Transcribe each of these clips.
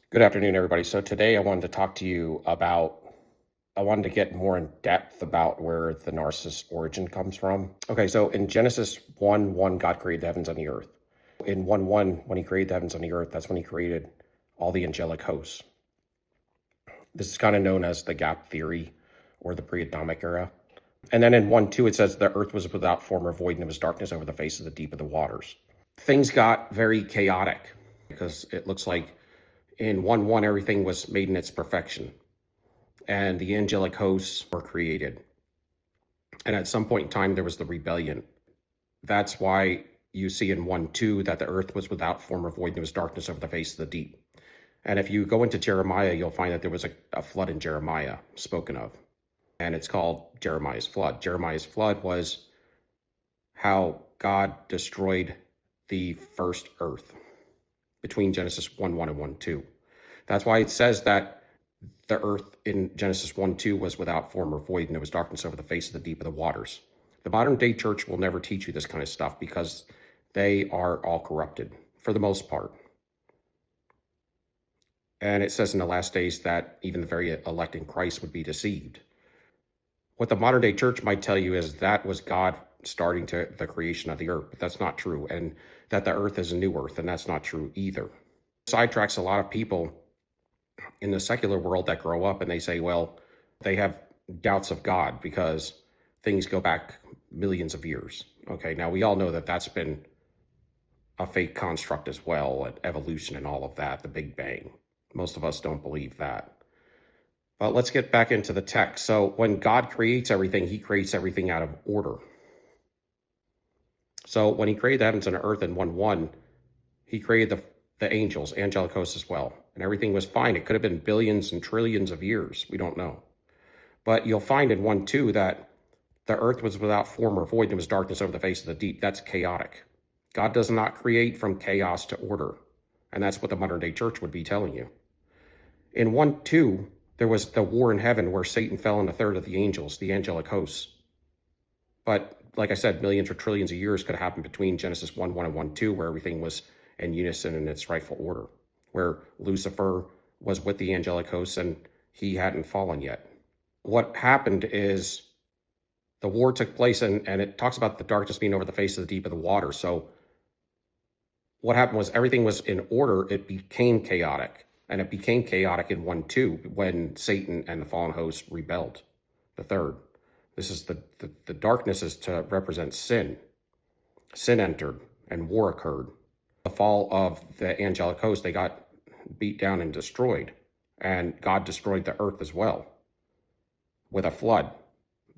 Good afternoon, everybody. So today I wanted to talk to you about, I wanted to get more in depth about where the narcissist origin comes from. Okay, so in Genesis 1:1, God created the heavens and the earth. In 1:1, when he created the heavens and the earth, that's when he created all the angelic hosts. This is kind of known as the gap theory or the pre-Adamic era. And then in 1:2, it says the earth was without form or void and there was darkness over the face of the deep of the waters. Things got very chaotic because it looks like in 1:1, everything was made in its perfection, and the angelic hosts were created. And at some point in time, there was the rebellion. That's why you see in 1:2 that the earth was without form or void, and there was darkness over the face of the deep. And if you go into Jeremiah, you'll find that there was a flood in Jeremiah spoken of, and it's called Jeremiah's flood. Jeremiah's flood was how God destroyed the first earth between Genesis 1:1 and 1:2. That's why it says that the earth in Genesis 1:2 was without form or void, and there was darkness over the face of the deep of the waters. The modern day church will never teach you this kind of stuff because they are all corrupted for the most part. And it says in the last days that even the very elect in Christ would be deceived. What the modern day church might tell you is that was God starting to the creation of the earth, but that's not true. And that the earth is a new earth, and that's not true either. Sidetracks a lot of people in the secular world that grow up and they say, well, they have doubts of God because things go back millions of years. Okay, now we all know that that's been a fake construct as well, evolution and all of that, the Big Bang. Most of us don't believe that. But let's get back into the text. So when God creates everything, he creates everything out of order. So when he created the heavens and the earth in 1:1, he created the angels, angelic hosts as well. And everything was fine. It could have been billions and trillions of years. We don't know. But you'll find in 1:2 that the earth was without form or void, and there was darkness over the face of the deep. That's chaotic. God does not create from chaos to order. And that's what the modern day church would be telling you. In 1:2, there was the war in heaven where Satan fell on a third of the angels, the angelic hosts. But like I said, millions or trillions of years could have happened between Genesis 1:1 and 1:2, where everything was in unison in its rightful order, where Lucifer was with the angelic hosts and he hadn't fallen yet. What happened is the war took place, and it talks about the darkness being over the face of the deep of the water. So what happened was everything was in order. It became chaotic, and it became chaotic in 1:2 when Satan and the fallen host rebelled, the third. This is the darkness is to represent sin. Sin entered and war occurred. The fall of the angelic host, they got beat down and destroyed. And God destroyed the earth as well with a flood,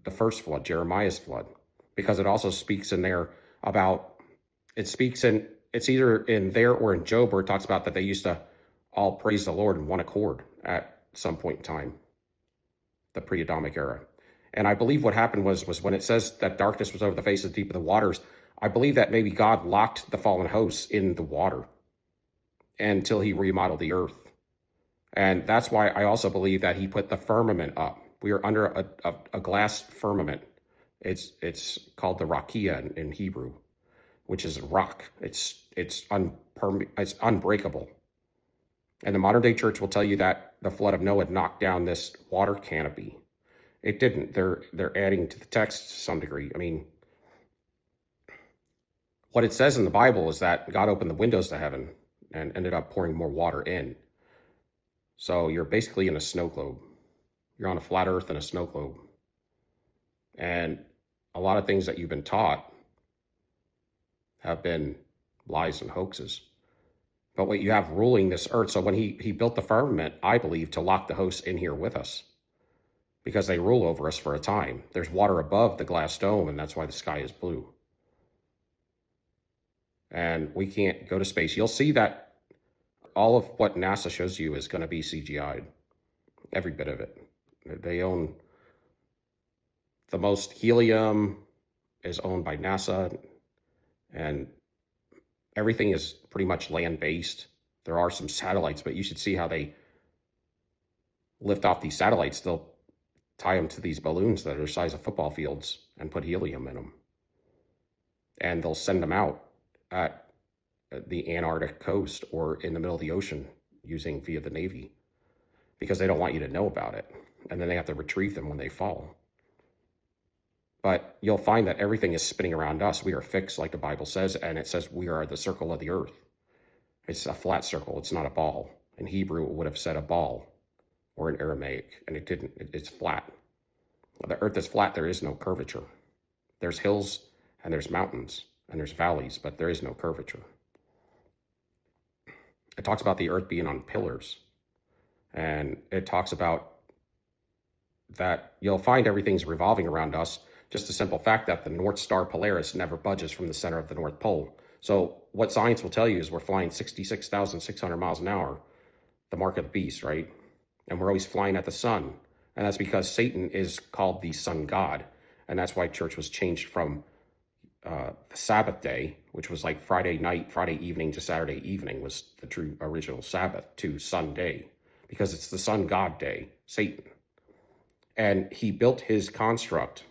the first flood, Jeremiah's flood, because it also speaks in there about, it's either in there or in Job where it talks about that they used to all praise the Lord in one accord at some point in time, the pre-Adamic era. And I believe what happened was when it says that darkness was over the face of the deep of the waters, I believe that maybe God locked the fallen hosts in the water until he remodeled the earth. And that's why I also believe that he put the firmament up. We are under a glass firmament. It's called the rakia in Hebrew, which is rock. It's unbreakable. And the modern day church will tell you that the flood of Noah knocked down this water canopy. It didn't. They're adding to the text to some degree. I mean, what it says in the Bible is that God opened the windows to heaven and ended up pouring more water in. So you're basically in a snow globe. You're on a flat earth in a snow globe. And a lot of things that you've been taught have been lies and hoaxes. But what you have ruling this earth, so when he built the firmament, I believe, to lock the hosts in here with us, because they rule over us for a time. There's water above the glass dome, and that's why the sky is blue. And we can't go to space. You'll see that all of what NASA shows you is going to be CGI'd. Every bit of it. They own the most helium is owned by NASA, and everything is pretty much land-based. There are some satellites, but you should see how they lift off these satellites. They'll tie them to these balloons that are the size of football fields and put helium in them. And they'll send them out at the Antarctic coast or in the middle of the ocean using via the Navy because they don't want you to know about it. And then they have to retrieve them when they fall. But you'll find that everything is spinning around us. We are fixed, like the Bible says, and it says we are the circle of the earth. It's a flat circle. It's not a ball. In Hebrew, it would have said a ball, or in Aramaic, and it didn't. It's flat. The earth is flat. There is no curvature. There's hills, and there's mountains, and there's valleys, but there is no curvature. It talks about the earth being on pillars, and it talks about that you'll find everything's revolving around us. Just the simple fact that the North Star Polaris never budges from the center of the North Pole. So what science will tell you is we're flying 66,600 miles an hour, the mark of the beast, right? And we're always flying at the sun. And that's because Satan is called the sun god. And that's why church was changed from the Sabbath day, which was like Friday night, Friday evening to Saturday evening was the true original Sabbath, to Sunday, because it's the sun god day, Satan. And he built his construct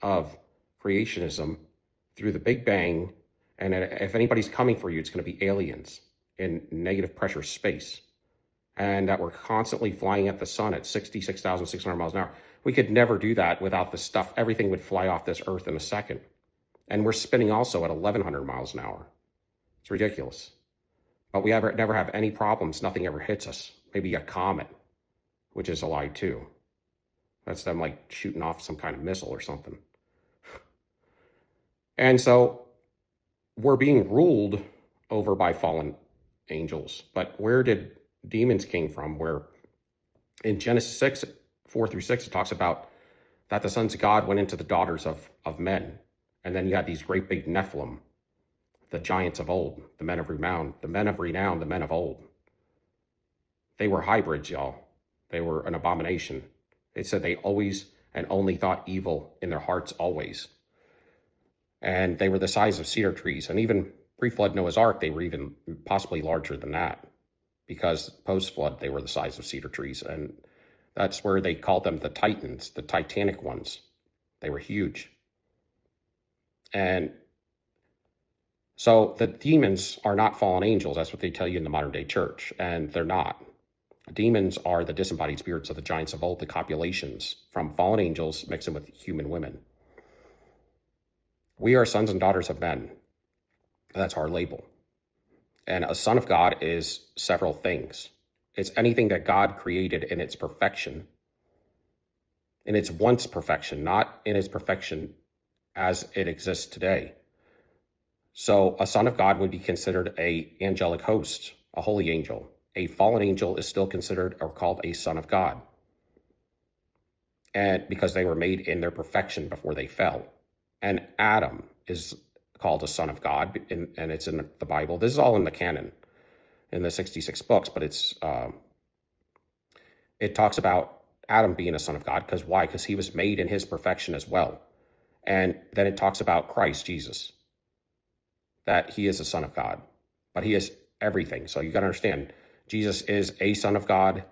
of creationism through the Big Bang. And if anybody's coming for you, it's going to be aliens in negative pressure space. And that we're constantly flying at the sun at 66,600 miles an hour. We could never do that without the stuff. Everything would fly off this earth in a second. And we're spinning also at 1,100 miles an hour. It's ridiculous. But we never have any problems. Nothing ever hits us. Maybe a comet, which is a lie too. That's them like shooting off some kind of missile or something. And so we're being ruled over by fallen angels. But where did demons came from? Where in Genesis 6, 4 through 6, it talks about that the sons of God went into the daughters of men. And then you had these great big Nephilim, the giants of old, the men of renown, the men of old. They were hybrids, y'all. They were an abomination. It said they always and only thought evil in their hearts always. And they were the size of cedar trees. And even pre-flood Noah's Ark, they were even possibly larger than that. Because post-flood, they were the size of cedar trees. And that's where they called them the Titans, the Titanic ones. They were huge. And so the demons are not fallen angels. That's what they tell you in the modern day church. And they're not. Demons are the disembodied spirits of the giants of old, the copulations from fallen angels mixing with human women. We are sons and daughters of men. That's our label. And a son of God is several things. It's anything that God created in its perfection, in its once perfection, not in its perfection as it exists today. So a son of God would be considered an angelic host, a holy angel. A fallen angel is still considered or called a son of God. And because they were made in their perfection before they fell. And Adam is called a son of God, and it's in the Bible. This is all in the canon, in the 66 books, but it talks about Adam being a son of God. Because why? Because he was made in his perfection as well. And then it talks about Christ, Jesus, that he is a son of God, but he is everything. So you got to understand, Jesus is a son of God.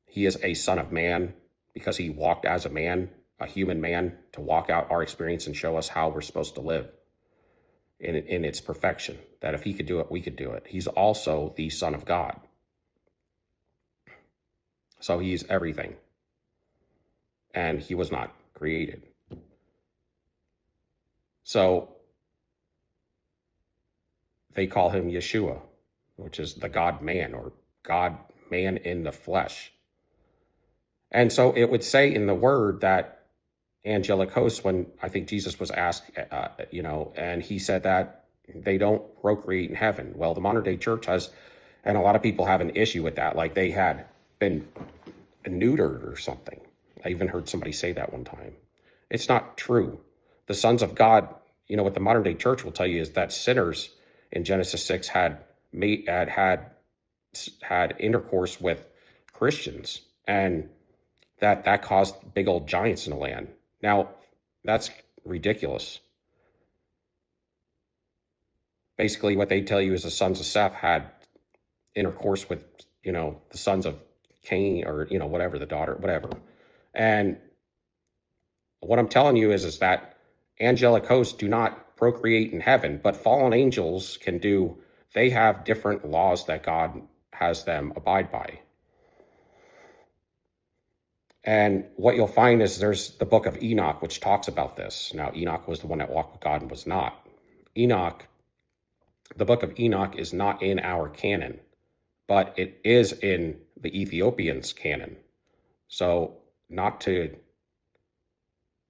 He is a son of man because he walked as a man, a human man, to walk out our experience and show us how we're supposed to live in its perfection, that if he could do it, we could do it. He's also the son of God. So he's everything. And he was not created. So they call him Yeshua, which is the God-man, or God-man in the flesh. And so it would say in the word that angelic hosts, when I think Jesus was asked, and he said that they don't procreate in heaven. Well, the modern day church has, and a lot of people have an issue with that, like they had been neutered or something. I even heard somebody say that one time. It's not true. The sons of God, what the modern day church will tell you is that sinners in Genesis 6 had intercourse with Christians, and that caused big old giants in the land. Now, that's ridiculous. Basically, what they tell you is the sons of Seth had intercourse with, the sons of Cain, or, whatever, the daughter, whatever. And what I'm telling you is that angelic hosts do not procreate in heaven, but fallen angels can do. They have different laws that God has them abide by. And what you'll find is there's the book of Enoch, which talks about this. Now, Enoch was the one that walked with God and was not. Enoch, the book of Enoch is not in our canon, but it is in the Ethiopians' canon. So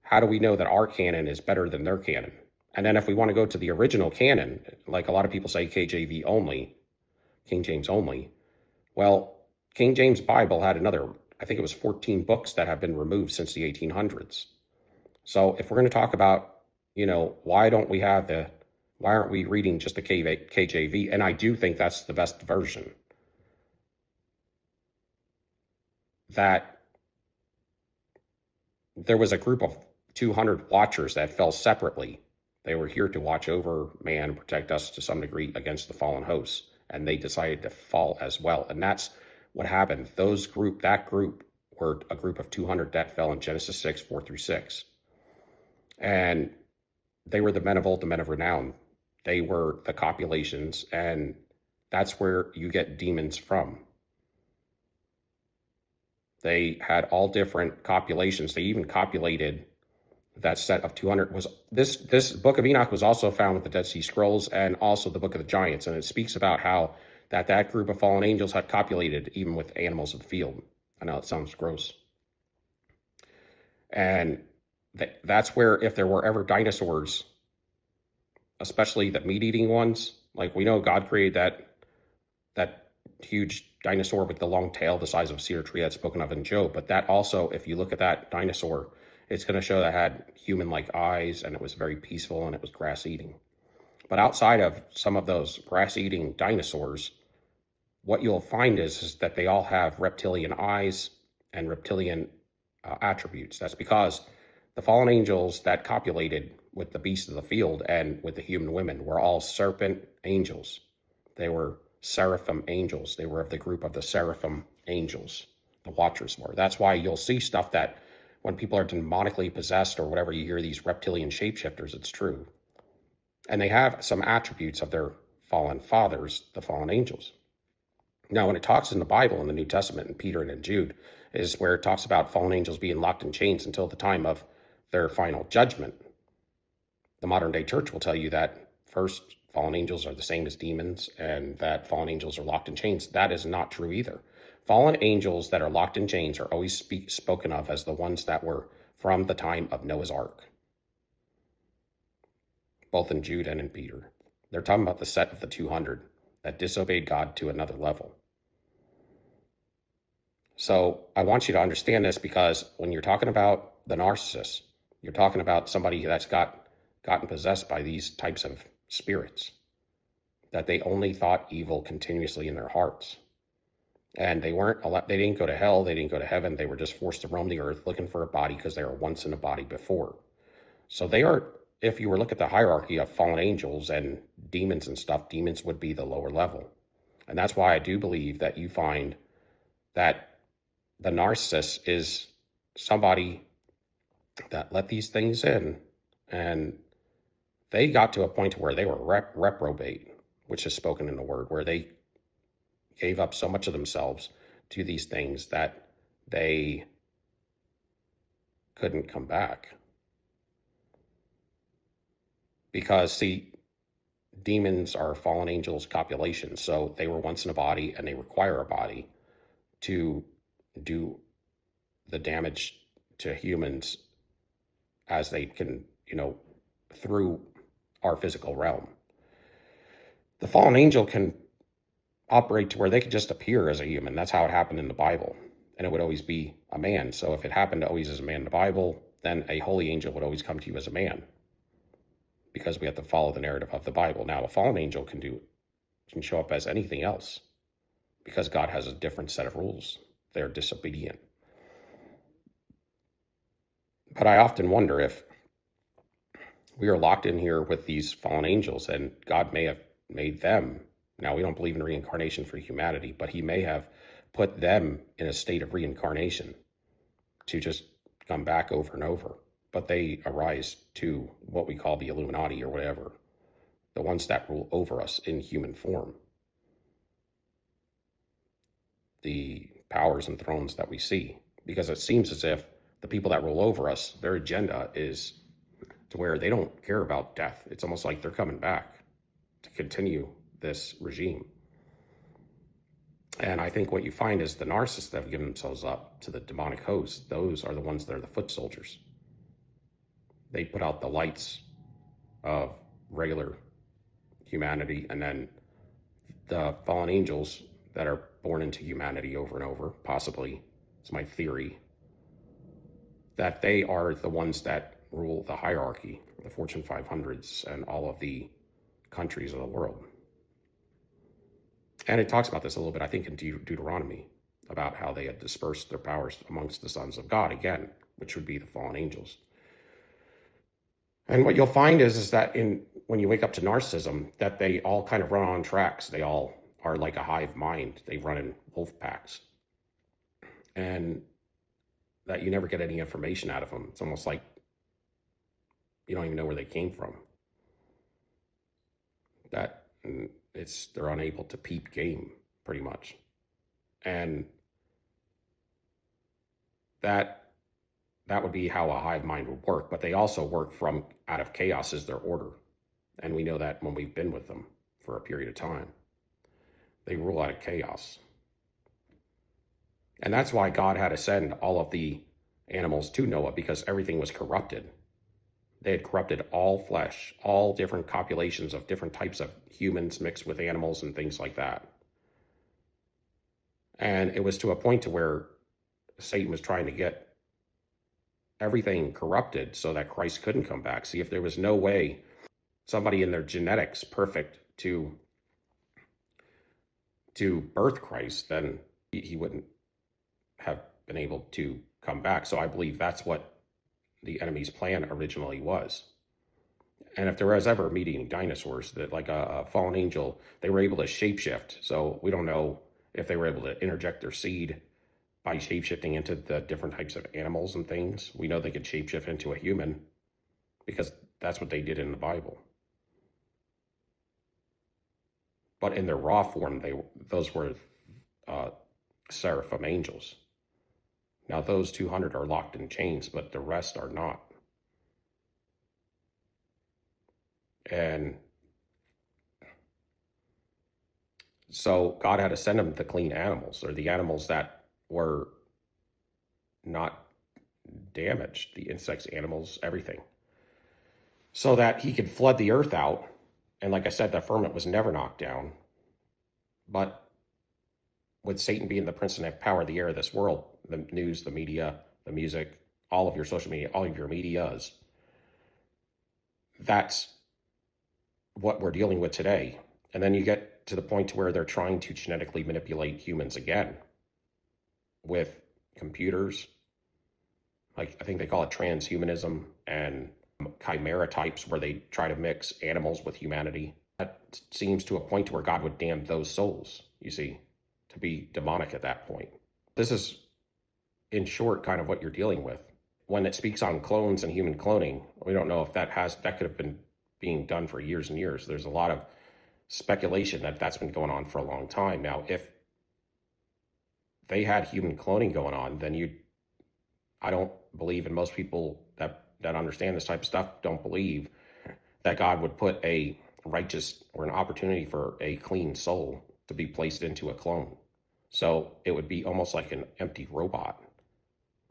how do we know that our canon is better than their canon? And then if we want to go to the original canon, like a lot of people say KJV only, King James only, well, King James Bible had another, I think it was 14 books that have been removed since the 1800s. So if we're going to talk about, why aren't we reading just the KJV? And I do think that's the best version. That there was a group of 200 watchers that fell separately. They were here to watch over man, protect us to some degree against the fallen hosts. And they decided to fall as well. And that's what happened. That group were a group of 200 that fell in Genesis 6, 4 through 6. And they were the men of old, the men of renown. They were the copulations, and that's where you get demons from. They had all different copulations. They even copulated that set of 200. This book of Enoch was also found with the Dead Sea Scrolls and also the book of the Giants. And it speaks about how that group of fallen angels had copulated even with animals of the field. I know it sounds gross. And that's where, if there were ever dinosaurs, especially the meat-eating ones, like we know God created that huge dinosaur with the long tail, the size of a cedar tree that's spoken of in Job. But that also, if you look at that dinosaur, it's going to show that it had human-like eyes, and it was very peaceful, and it was grass-eating. But outside of some of those grass-eating dinosaurs, what you'll find is that they all have reptilian eyes and reptilian attributes. That's because the fallen angels that copulated with the beasts of the field and with the human women were all serpent angels. They were seraphim angels. They were of the group of the seraphim angels, the watchers were. That's why you'll see stuff that when people are demonically possessed or whatever, you hear these reptilian shapeshifters, it's true. And they have some attributes of their fallen fathers, the fallen angels. Now, when it talks in the Bible, in the New Testament, in Peter and in Jude, is where it talks about fallen angels being locked in chains until the time of their final judgment. The modern day church will tell you that first, fallen angels are the same as demons and that fallen angels are locked in chains. That is not true either. Fallen angels that are locked in chains are always spoken of as the ones that were from the time of Noah's Ark, both in Jude and in Peter. They're talking about the set of the 200 that disobeyed God to another level. So I want you to understand this, because when you're talking about the narcissist, you're talking about somebody that's gotten possessed by these types of spirits, that they only thought evil continuously in their hearts. And they didn't go to hell, they didn't go to heaven, they were just forced to roam the earth looking for a body because they were once in a body before. So they are, if you were look at the hierarchy of fallen angels and demons and stuff, demons would be the lower level. And that's why I do believe that you find that the narcissist is somebody that let these things in, and they got to a point where they were reprobate, which is spoken in the word, where they gave up so much of themselves to these things that they couldn't come back. Because, see, demons are fallen angels' copulations, so they were once in a body, and they require a body to do the damage to humans as they can, through our physical realm. The fallen angel can operate to where they could just appear as a human. That's how it happened in the Bible. And it would always be a man. So if it happened always as a man in the Bible, then a holy angel would always come to you as a man, because we have to follow the narrative of the Bible. Now, a fallen angel can show up as anything else, because God has a different set of rules. They're disobedient. But I often wonder if we are locked in here with these fallen angels, and God may have made them. Now, we don't believe in reincarnation for humanity, but he may have put them in a state of reincarnation to just come back over and over. But they arise to what we call the Illuminati or whatever, the ones that rule over us in human form. the powers and thrones that we see, because it seems as if the people that rule over us, their agenda is to where they don't care about death. It's almost like they're coming back to continue this regime. And I think what you find is the narcissists that have given themselves up to the demonic hosts, those are the ones that are the foot soldiers. They put out the lights of regular humanity, and then the fallen angels that are born into humanity over and over, possibly, it's my theory, that they are the ones that rule the hierarchy, the Fortune 500s and all of the countries of the world. And it talks about this a little bit, I think, in Deuteronomy, about how they had dispersed their powers amongst the sons of God, again, which would be the fallen angels. And what you'll find is that when you wake up to narcissism, that they all kind of run on tracks. They all are like a hive mind. They run in wolf packs. And that you never get any information out of them. It's almost like you don't even know where they came from. That they're unable to peep game, pretty much. And that would be how a hive mind would work, but they also work from out of chaos is their order. And we know that when we've been with them for a period of time. They rule out of chaos. And that's why God had to send all of the animals to Noah, because everything was corrupted. They had corrupted all flesh, all different copulations of different types of humans mixed with animals and things like that. And it was to a point to where Satan was trying to get everything corrupted so that Christ couldn't come back. See, if there was no way somebody in their genetics perfect to birth Christ, then he wouldn't have been able to come back. So I believe that's what the enemy's plan originally was. And if there was ever meeting dinosaurs, that like a fallen angel, they were able to shapeshift. So we don't know if they were able to interject their seed by shapeshifting into the different types of animals and things. We know they could shapeshift into a human because that's what they did in the Bible. But in their raw form, those were seraphim angels. Now those 200 are locked in chains, but the rest are not. And so God had to send them the clean animals, or the animals that were not damaged, the insects, animals, everything, so that he could flood the earth out. And like I said, the firmament was never knocked down. But with Satan being the prince and power of the air of this world, the news, the media, the music, all of your social media, all of your medias, that's what we're dealing with today. And then you get to the point where they're trying to genetically manipulate humans again with computers. Like, I think they call it transhumanism, and chimera types, where they try to mix animals with humanity. That seems to a point where God would damn those souls, you see, to be demonic at that point. This is, in short, kind of what you're dealing with. When it speaks on clones and human cloning, we don't know if that could have been being done for years and years. There's a lot of speculation that that's been going on for a long time. Now, if they had human cloning going on, then I don't believe, and most people that understand this type of stuff don't believe, that God would put a righteous or an opportunity for a clean soul to be placed into a clone. So it would be almost like an empty robot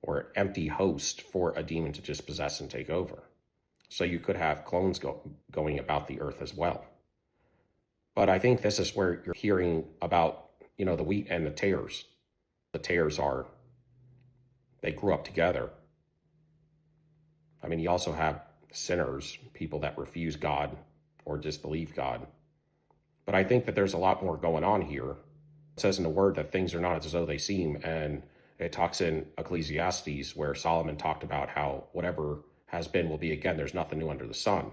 or an empty host for a demon to just possess and take over. So you could have clones going about the earth as well. But I think this is where you're hearing about, the wheat and the tares. The tares they grew up together. I mean, you also have sinners, people that refuse God or disbelieve God. But I think that there's a lot more going on here. It says in the word that things are not as though they seem. And it talks in Ecclesiastes where Solomon talked about how whatever has been will be again. There's nothing new under the sun.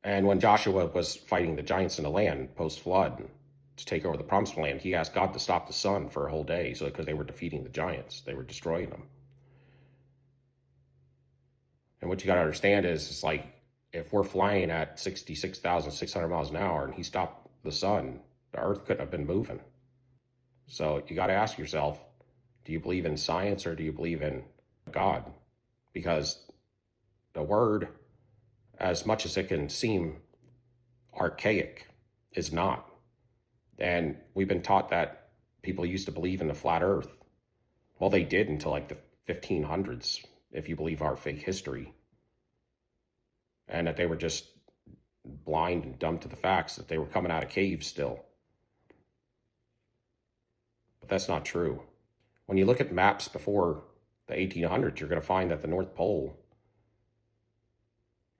And when Joshua was fighting the giants in the land post-flood to take over the promised land, he asked God to stop the sun for a whole day, because they were defeating the giants. They were destroying them. And what you got to understand is, it's like, if we're flying at 66,600 miles an hour and he stopped the sun, the earth couldn't have been moving. So you got to ask yourself, do you believe in science or do you believe in God? Because the word, as much as it can seem archaic, is not. And we've been taught that people used to believe in the flat earth. Well, they did until like the 1500s, if you believe our fake history. And that they were just blind and dumb to the facts, that they were coming out of caves still. But that's not true. When you look at maps before the 1800s, you're going to find that the North Pole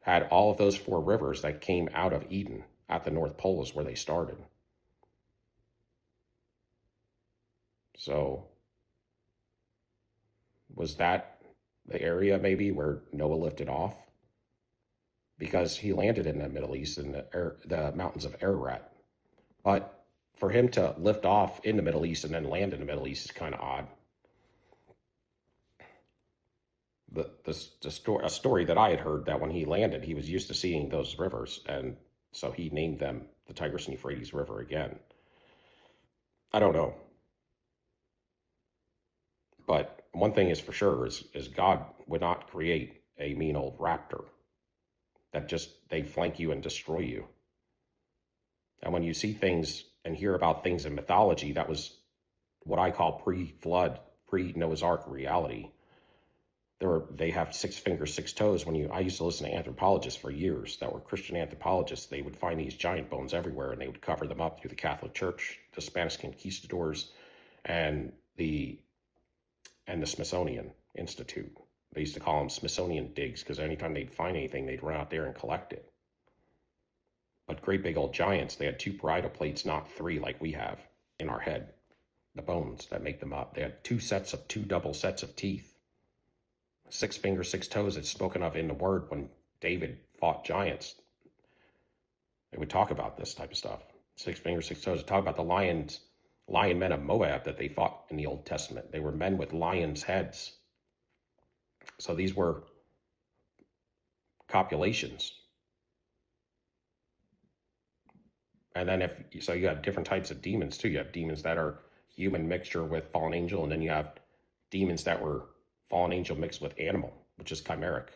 had all of those 4 rivers that came out of Eden. At the North Pole is where they started. So was that the area maybe where Noah lifted off? Because he landed in the Middle East in the mountains of Ararat. But for him to lift off in the Middle East and then land in the Middle East is kind of odd. A story that I had heard, that when he landed, he was used to seeing those rivers, and so he named them the Tigris and Euphrates River again. I don't know. But one thing is for sure is God would not create a mean old raptor that just, they flank you and destroy you. And when you see things and hear about things in mythology, that was what I call pre-flood, pre-Noah's Ark reality. They have 6 fingers, 6 toes. I used to listen to anthropologists for years that were Christian anthropologists. They would find these giant bones everywhere, and they would cover them up through the Catholic Church, the Spanish conquistadors, and the Smithsonian Institute. They used to call them Smithsonian digs, because anytime they'd find anything, they'd run out there and collect it. But great big old giants, they had 2 parietal plates, not 3 like we have in our head. The bones that make them up. They had 2 double sets of teeth. 6 fingers, 6 toes. It's spoken of in the word when David fought giants. They would talk about this type of stuff. 6 fingers, 6 toes. They talk about the lion men of Moab that they fought in the Old Testament. They were men with lions' heads. So these were copulations. And then you have different types of demons too. You have demons that are human mixture with fallen angel, and then you have demons that were fallen angel mixed with animal, which is chimeric.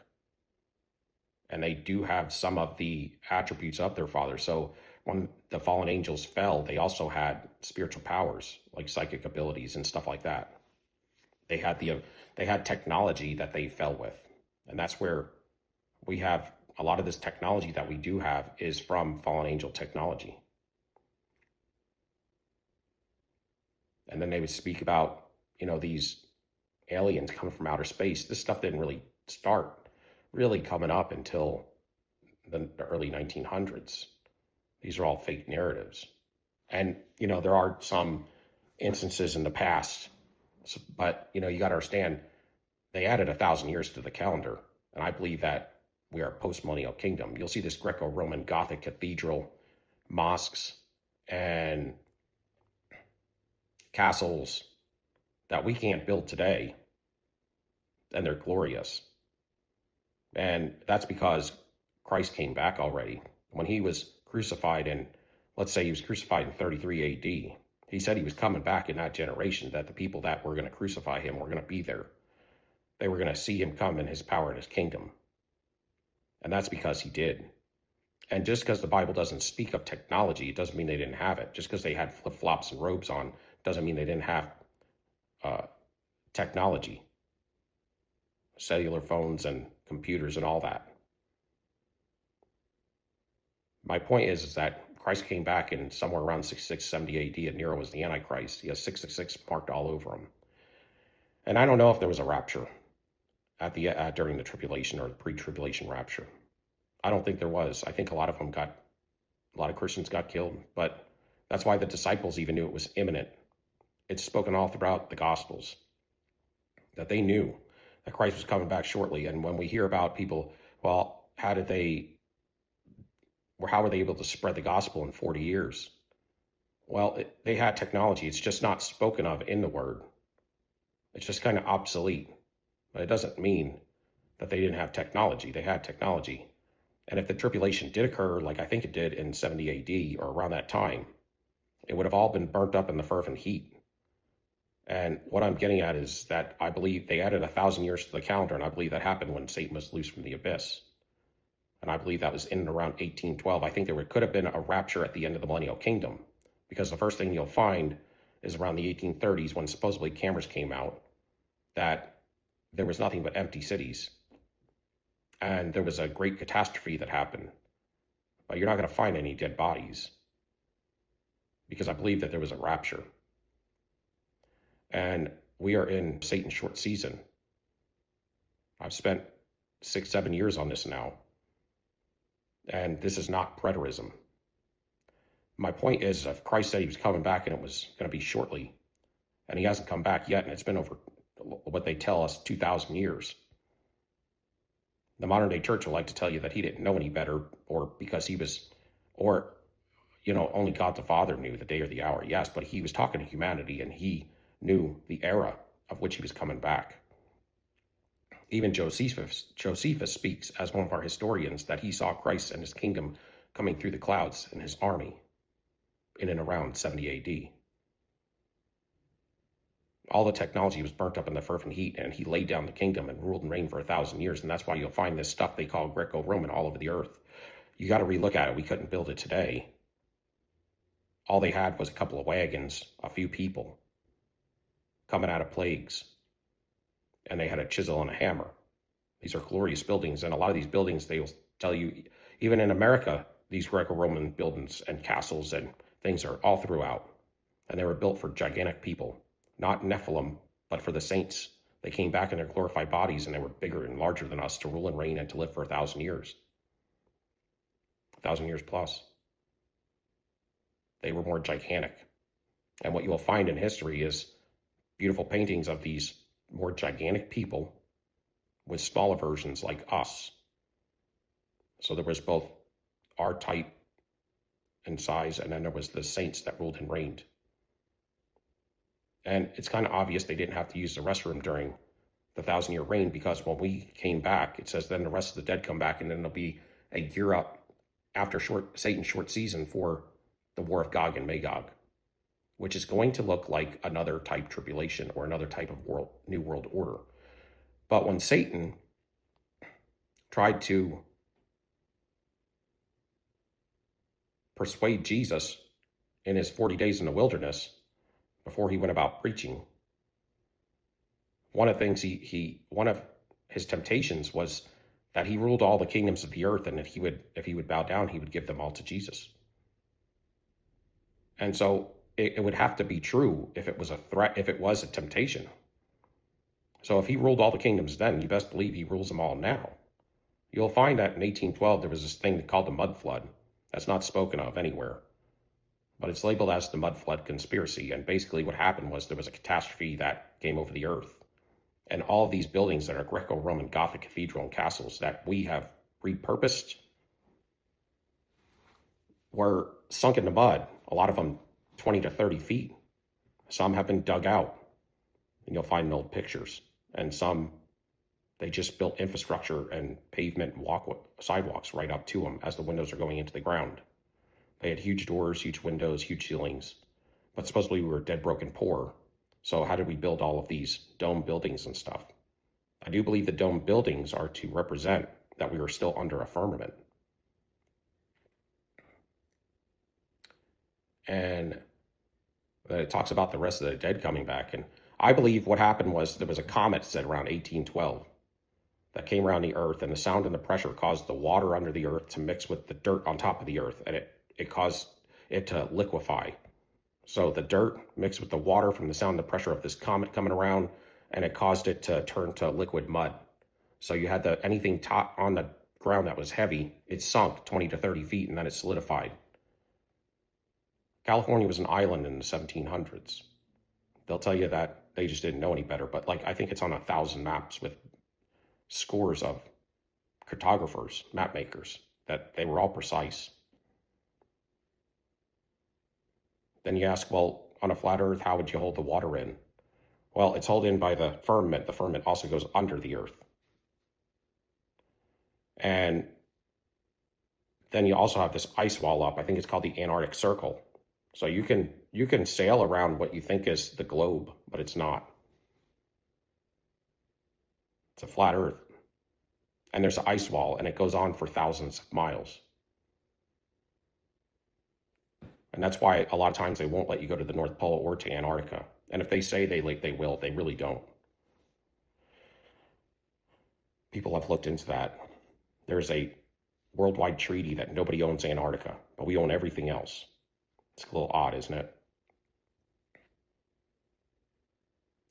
And they do have some of the attributes of their father. So when the fallen angels fell, they also had spiritual powers, like psychic abilities and stuff like that. They had technology that they fell with. And that's where we have a lot of this technology that we do have is from fallen angel technology. And then they would speak about, these aliens coming from outer space. This stuff didn't really start coming up until the early 1900s. These are all fake narratives. And, there are some instances in the past, but, you got to understand, they added 1,000 years to the calendar. And I believe that we are a post-millennial kingdom. You'll see this Greco-Roman Gothic cathedral, mosques, and castles that we can't build today, and they're glorious. And that's because Christ came back already. When he was crucified let's say he was crucified in 33 AD, he said he was coming back in that generation, that the people that were going to crucify him were going to be there. They were going to see him come in his power and his kingdom. And that's because he did. And just because the Bible doesn't speak of technology, it doesn't mean they didn't have it. Just because they had flip-flops and robes on, doesn't mean they didn't have technology, cellular phones and computers and all that. My point is that Christ came back in somewhere around 66, 70 AD, and Nero was the Antichrist. He has 666 marked all over him. And I don't know if there was a rapture during the tribulation or the pre-tribulation rapture. I don't think there was. I think a lot of Christians got killed, but that's why the disciples even knew it was imminent. It's spoken all throughout the Gospels that they knew that Christ was coming back shortly. And when we hear about people, well, how were they able to spread the gospel in 40 years? Well, they had technology. It's just not spoken of in the word. It's just kind of obsolete. But it doesn't mean that they didn't have technology. They had technology. And if the tribulation did occur, like I think it did in 70 AD or around that time, it would have all been burnt up in the fervent heat. And what I'm getting at is that I believe they added 1,000 years to the calendar, and I believe that happened when Satan was loosed from the abyss. And I believe that was in and around 1812. I think could have been a rapture at the end of the millennial kingdom, because the first thing you'll find is around the 1830s, when supposedly cameras came out, that there was nothing but empty cities. And there was a great catastrophe that happened. But you're not going to find any dead bodies, because I believe that there was a rapture. And we are in Satan's short season. I've spent 6-7 years on this now. And this is not preterism. My point is, if Christ said he was coming back and it was going to be shortly, and he hasn't come back yet, and it's been over what they tell us 2,000 years. The modern day church will like to tell you that he didn't know any better, or because he was, or, only God the Father knew the day or the hour. Yes, but he was talking to humanity, and he knew the era of which he was coming back. Even Josephus speaks as one of our historians that he saw Christ and his kingdom coming through the clouds and his army in and around 70 AD. All the technology was burnt up in the fervent heat, and he laid down the kingdom and ruled and reigned for 1,000 years. And that's why you'll find this stuff they call Greco-Roman all over the earth. You got to relook at it. We couldn't build it today. All they had was a couple of wagons, a few people coming out of plagues, and they had a chisel and a hammer. These are glorious buildings, and a lot of these buildings, they will tell you, even in America, these Greco-Roman buildings and castles and things are all throughout, and they were built for gigantic people. Not Nephilim, but for the saints. They came back in their glorified bodies, and they were bigger and larger than us to rule and reign and to live for 1,000 years. 1,000 years plus. They were more gigantic. And what you will find in history is beautiful paintings of these more gigantic people with smaller versions like us. So there was both our type and size, and then there was the saints that ruled and reigned. And it's kind of obvious they didn't have to use the restroom during the 1,000-year reign, because when we came back, it says then the rest of the dead come back, and then there'll be a year up after Satan's short season for the war of Gog and Magog, which is going to look like another type tribulation or another type of new world order. But when Satan tried to persuade Jesus in his 40 days in the wilderness, before he went about preaching, one of the things one of his temptations was that he ruled all the kingdoms of the earth, and if he would bow down, he would give them all to Jesus. And so it would have to be true if it was a threat, if it was a temptation. So if he ruled all the kingdoms then, you best believe he rules them all now. You'll find that in 1812 there was this thing called the mud flood. That's not spoken of anywhere, but it's labeled as the mud flood conspiracy. And basically what happened was there was a catastrophe that came over the earth. And all of these buildings that are Greco-Roman Gothic cathedral and castles that we have repurposed were sunk in the mud, a lot of them 20 to 30 feet. Some have been dug out, and you'll find old pictures. And some, they just built infrastructure and pavement and sidewalks right up to them as the windows are going into the ground. They had huge doors, huge windows, huge ceilings. But supposedly we were dead, broken, poor. So how did we build all of these dome buildings and stuff? I do believe the dome buildings are to represent that we were still under a firmament. And it talks about the rest of the dead coming back. And I believe what happened was there was a comet set around 1812 that came around the earth, and the sound and the pressure caused the water under the earth to mix with the dirt on top of the earth, and it caused it to liquefy. So the dirt mixed with the water from the sound and the pressure of this comet coming around, and it caused it to turn to liquid mud. So you had anything on the ground that was heavy, it sunk 20 to 30 feet, and then it solidified. California was an island in the 1700s. They'll tell you that they just didn't know any better, but I think it's on 1,000 maps with scores of cartographers, map makers, that they were all precise. Then you ask, well, on a flat earth, how would you hold the water in? Well, it's held in by the firmament. The firmament also goes under the earth. And then you also have this ice wall up. I think it's called the Antarctic Circle. So you can sail around what you think is the globe, but it's not. It's a flat Earth. And there's an ice wall, and it goes on for thousands of miles. And that's why a lot of times they won't let you go to the North Pole or to Antarctica. And if they say they will, they really don't. People have looked into that. There's a worldwide treaty that nobody owns Antarctica, but we own everything else. It's a little odd, isn't it?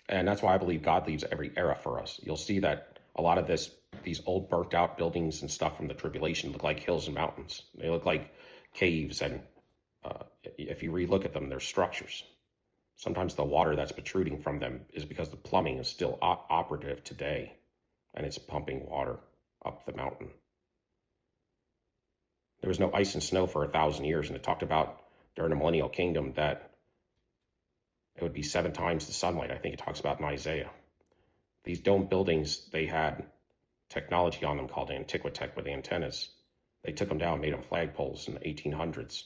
And that's why I believe God leaves every era for us. You'll see that a lot of these old burnt out buildings and stuff from the tribulation look like hills and mountains. They look like caves, and if you re-look at them, they're structures. Sometimes the water that's protruding from them is because the plumbing is still operative today, and it's pumping water up the mountain. There was no ice and snow for 1,000 years, and it talked about during the millennial kingdom that it would be 7 times the sunlight. I think it talks about in Isaiah. These dome buildings, they had technology on them called Antiquitech with antennas. They took them down, made them flagpoles in the 1800s.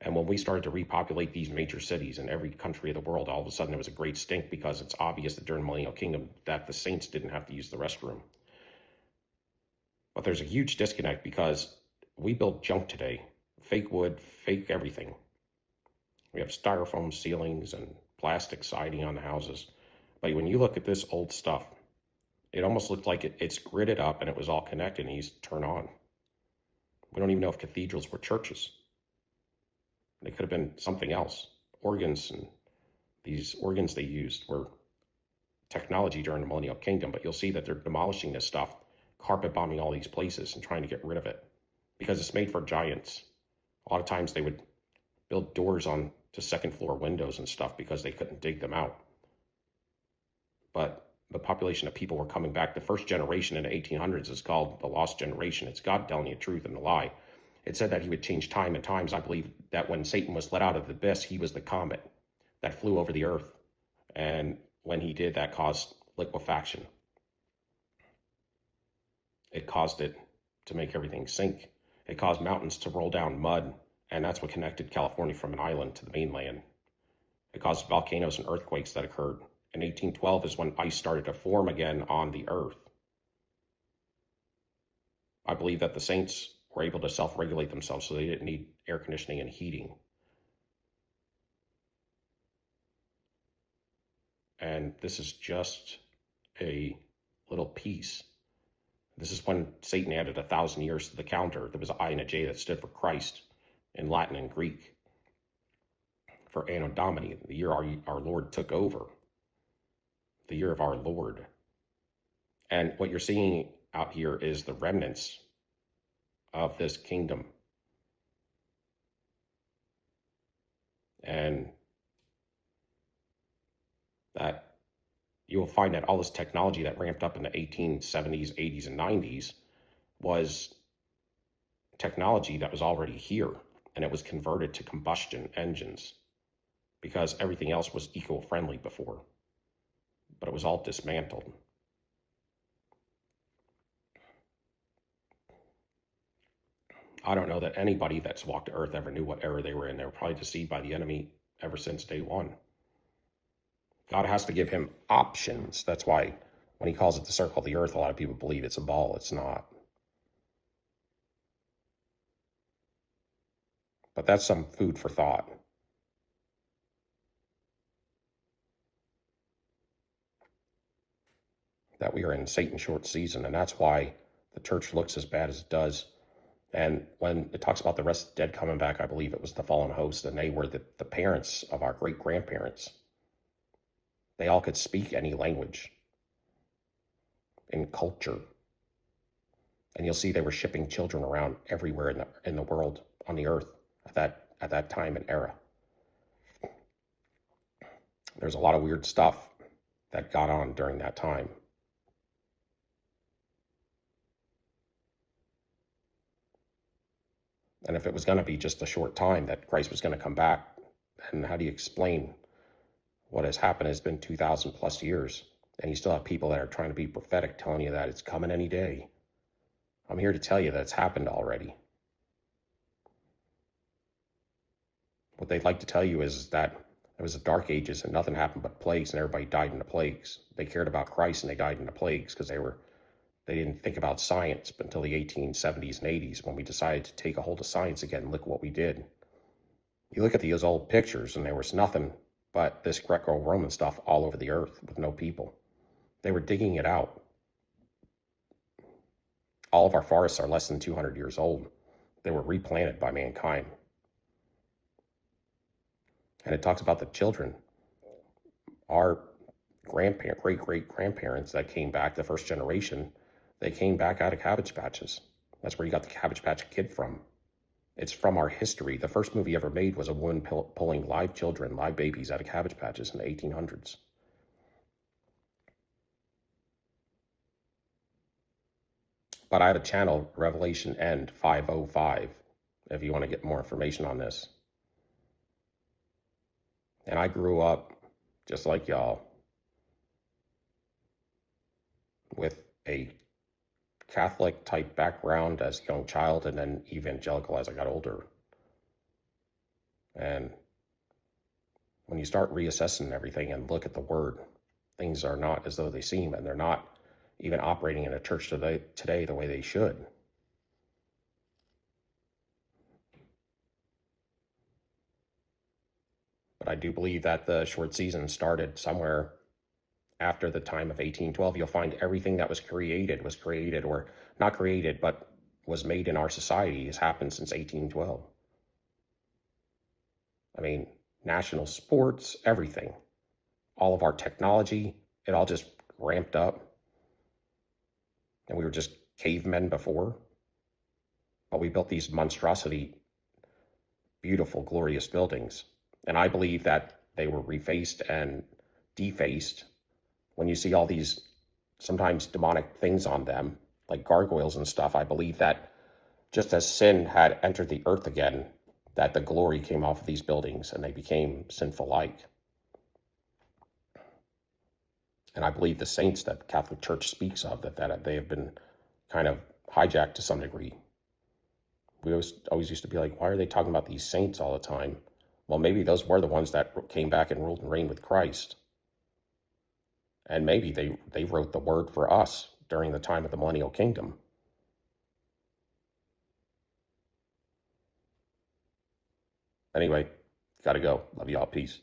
And when we started to repopulate these major cities in every country of the world, all of a sudden there was a great stink, because it's obvious that during the millennial kingdom that the saints didn't have to use the restroom. But there's a huge disconnect, because we build junk today. Fake wood, fake everything. We have styrofoam ceilings and plastic siding on the houses. But when you look at this old stuff, it almost looked like it's gridded up and it was all connected and you just turn on. We don't even know if cathedrals were churches. They could have been something else. Organs, and these organs they used were technology during the millennial kingdom, but you'll see that they're demolishing this stuff, carpet bombing all these places and trying to get rid of it, because it's made for giants. A lot of times they would build doors on to second floor windows and stuff because they couldn't dig them out. But the population of people were coming back. The first generation in the 1800s is called the lost generation. It's God telling you the truth and the lie. It said that he would change time and times. I believe that when Satan was let out of the abyss, he was the comet that flew over the earth. And when he did, that caused liquefaction. It caused it to make everything sink. It caused mountains to roll down mud. And that's what connected California from an island to the mainland. It caused volcanoes and earthquakes that occurred. In 1812 is when ice started to form again on the earth. I believe that the saints were able to self-regulate themselves, so they didn't need air conditioning and heating. And this is just a little piece. This is when Satan added 1,000 years to the calendar. There was an I and a J that stood for Christ in Latin and Greek. For Anno Domini, the year our Lord took over. The year of our Lord. And what you're seeing out here is the remnants of this kingdom. And that you will find that all this technology that ramped up in the 1870s, 80s, and 90s was technology that was already here, and it was converted to combustion engines because everything else was eco-friendly before, but it was all dismantled. I don't know that anybody that's walked the earth ever knew what era they were in. They were probably deceived by the enemy ever since day one. God has to give him options. That's why when he calls it the circle of the earth, a lot of people believe it's a ball. It's not. But that's some food for thought. That we are in Satan's short season, and that's why the church looks as bad as it does. And when it talks about the rest of the dead coming back, I believe it was the fallen host, and they were the parents of our great-grandparents. They all could speak any language in culture. And you'll see they were shipping children around everywhere in the world, on the earth, at that time and era. There's a lot of weird stuff that got on during that time. And if it was going to be just a short time that Christ was going to come back, then how do you explain what has happened? It's been 2,000 plus years, and you still have people that are trying to be prophetic, telling you that it's coming any day. I'm here to tell you that it's happened already. What they'd like to tell you is that it was the Dark Ages and nothing happened but plagues and everybody died in the plagues. They cared about Christ and they died in the plagues because they didn't think about science until the 1870s and 80s when we decided to take a hold of science again. And look what we did. You look at these old pictures and there was nothing but this Greco-Roman stuff all over the earth with no people. They were digging it out. All of our forests are less than 200 years old. They were replanted by mankind. And it talks about the children. Our great-great-grandparents that came back, the first generation, they came back out of Cabbage Patches. That's where you got the Cabbage Patch Kid from. It's from our history. The first movie ever made was a woman pulling live children, live babies out of Cabbage Patches in the 1800s. But I had a channel, Revelation End 505, if you want to get more information on this. And I grew up, just like y'all, with a Catholic type background as a young child and then evangelical as I got older. And when you start reassessing everything and look at the word, things are not as though they seem, and they're not even operating in a church today the way they should. But I do believe that the short season started somewhere after the time of 1812. You'll find everything that was created, or not created, but was made in our society has happened since 1812. I mean, national sports, everything, all of our technology, it all just ramped up. And we were just cavemen before. But we built these monstrosity, beautiful, glorious buildings. And I believe that they were refaced and defaced. When you see all these sometimes demonic things on them, like gargoyles and stuff, I believe that just as sin had entered the earth again, that the glory came off of these buildings and they became sinful-like. And I believe the saints that the Catholic Church speaks of, that they have been kind of hijacked to some degree. We always used to be like, why are they talking about these saints all the time? Well, maybe those were the ones that came back and ruled and reigned with Christ. And maybe they wrote the word for us during the time of the millennial kingdom. Anyway, gotta go. Love y'all. Peace.